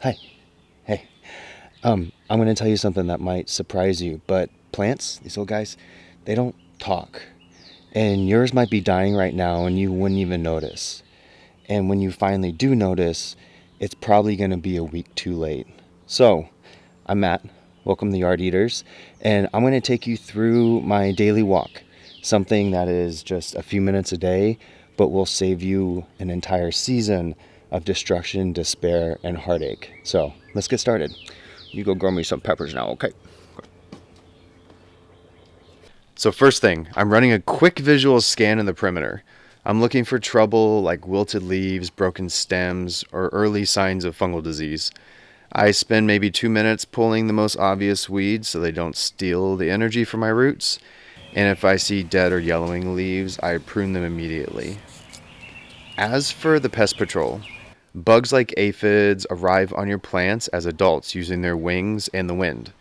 Hi. Hey. I'm going to tell you something that might surprise you, but plants, these little guys, they don't talk. And yours might be dying right now and you wouldn't even notice. And when you finally do notice, it's probably going to be a week too late. So, I'm Matt. Welcome to the Yard Eaters. And I'm going to take you through my daily walk. Something that is just a few minutes a day, but will save you an entire season of destruction, despair, and heartache. So, let's get started. You go grow me some peppers now, okay? So first thing, I'm running a quick visual scan in the perimeter. I'm looking for trouble like wilted leaves, broken stems, or early signs of fungal disease. I spend maybe 2 minutes pulling the most obvious weeds so they don't steal the energy from my roots. And if I see dead or yellowing leaves, I prune them immediately. As for the pest patrol, bugs like aphids arrive on your plants as adults using their wings and the wind.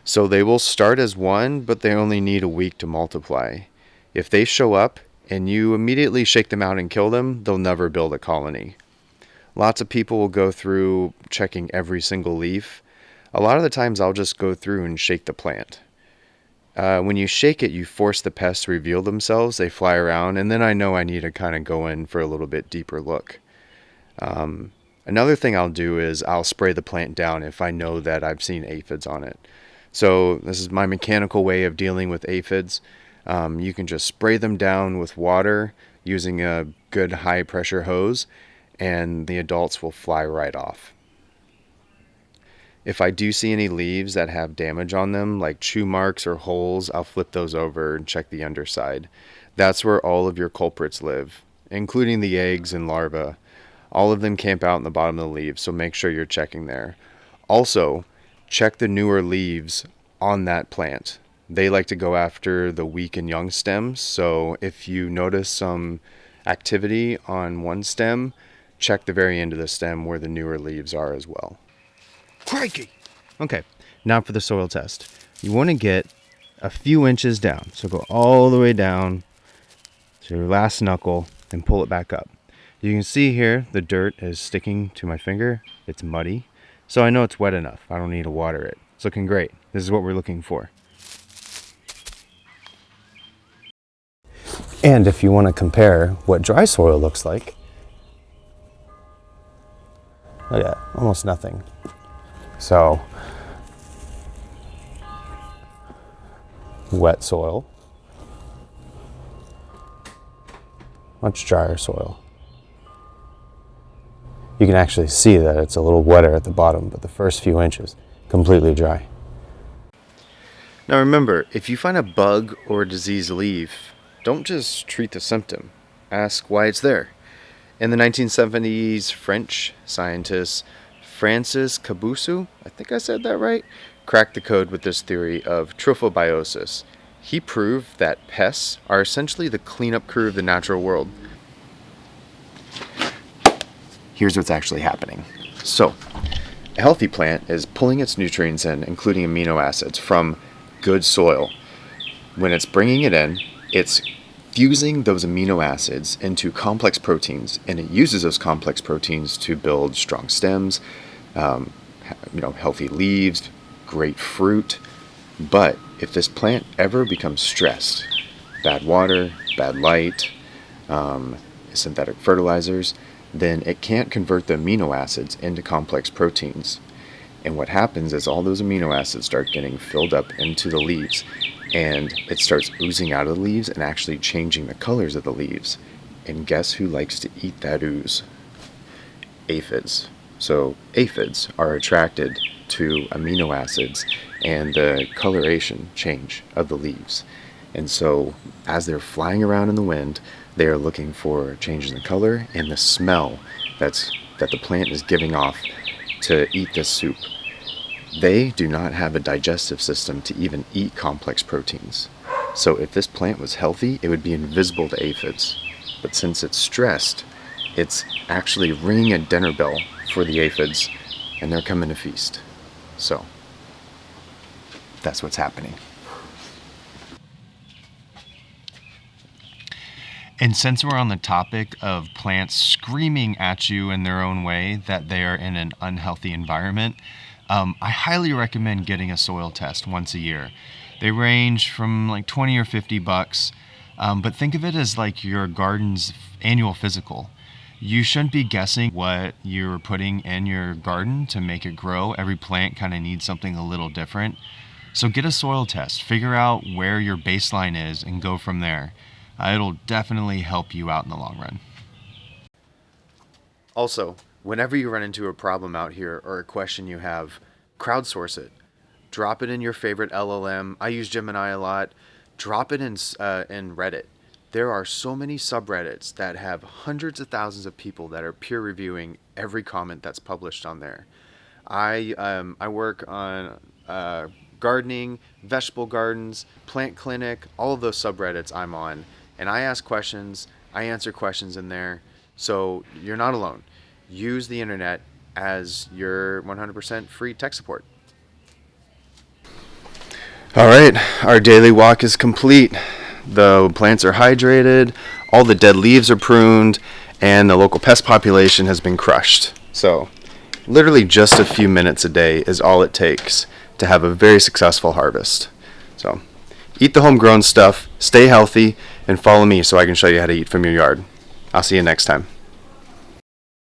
So they will start as one, but they only need a week to multiply. If they show up and you immediately shake them out and kill them, they'll never build a colony. Lots of people will go through checking every single leaf. A lot of the times I'll just go through and shake the plant. When you shake it, you force the pests to reveal themselves. They fly around, and then I know I need to kind of go in for a little bit deeper look. Another thing I'll do is I'll spray the plant down if I know that I've seen aphids on it. So this is my mechanical way of dealing with aphids. You can just spray them down with water using a good high pressure hose, and the adults will fly right off. If I do see any leaves that have damage on them, like chew marks or holes, I'll flip those over and check the underside. That's where all of your culprits live, including the eggs and larvae. All of them camp out in the bottom of the leaves, so make sure you're checking there. Also, check the newer leaves on that plant. They like to go after the weak and young stems, so if you notice some activity on one stem, check the very end of the stem where the newer leaves are as well. Crikey! Okay, now for the soil test. You want to get a few inches down, so go all the way down to your last knuckle and pull it back up. You can see here the dirt is sticking to my finger. It's muddy, so I know it's wet enough. I don't need to water it. It's looking great. This is what we're looking for. And if you want to compare what dry soil looks like, look at that, almost nothing. So, wet soil, much drier soil. You can actually see that it's a little wetter at the bottom, but the first few inches, completely dry. Now remember, if you find a bug or a diseased leaf, don't just treat the symptom. Ask why it's there. In the 1970s, French scientist Francis Cabusu, I think I said that right, cracked the code with this theory of trophobiosis. He proved that pests are essentially the cleanup crew of the natural world. Here's what's actually happening. So, a healthy plant is pulling its nutrients in, including amino acids, from good soil. When it's bringing it in, it's fusing those amino acids into complex proteins, and it uses those complex proteins to build strong stems, healthy leaves, great fruit. But if this plant ever becomes stressed, bad water, bad light, synthetic fertilizers, then it can't convert the amino acids into complex proteins. And what happens is all those amino acids start getting filled up into the leaves, and it starts oozing out of the leaves and actually changing the colors of the leaves. And guess who likes to eat that ooze? Aphids. So aphids are attracted to amino acids and the coloration change of the leaves. And so as they're flying around in the wind, they are looking for changes in color and the smell that the plant is giving off to eat this soup. They do not have a digestive system to even eat complex proteins. So if this plant was healthy, it would be invisible to aphids. But since it's stressed, it's actually ringing a dinner bell for the aphids, and they're coming to feast. So that's what's happening. And since we're on the topic of plants screaming at you in their own way that they are in an unhealthy environment, I highly recommend getting a soil test once a year. They range from like 20 or $50, but think of it as like your garden's annual physical. You shouldn't be guessing what you're putting in your garden to make it grow. Every plant kind of needs something a little different. So get a soil test, figure out where your baseline is, and go from there. It'll definitely help you out in the long run. Also, whenever you run into a problem out here or a question you have, crowdsource it. Drop it in your favorite LLM. I use Gemini a lot. Drop it in Reddit. There are so many subreddits that have hundreds of thousands of people that are peer reviewing every comment that's published on there. I work on gardening, vegetable gardens, plant clinic, all of those subreddits I'm on, and I ask questions. I answer questions in there, so you're not alone. Use the internet as your 100% free tech support. All right, our daily walk is complete. The plants are hydrated, all the dead leaves are pruned, and the local pest population has been crushed. So, literally just a few minutes a day is all it takes to have a very successful harvest. So, eat the homegrown stuff, stay healthy, and follow me so I can show you how to eat from your yard. I'll see you next time.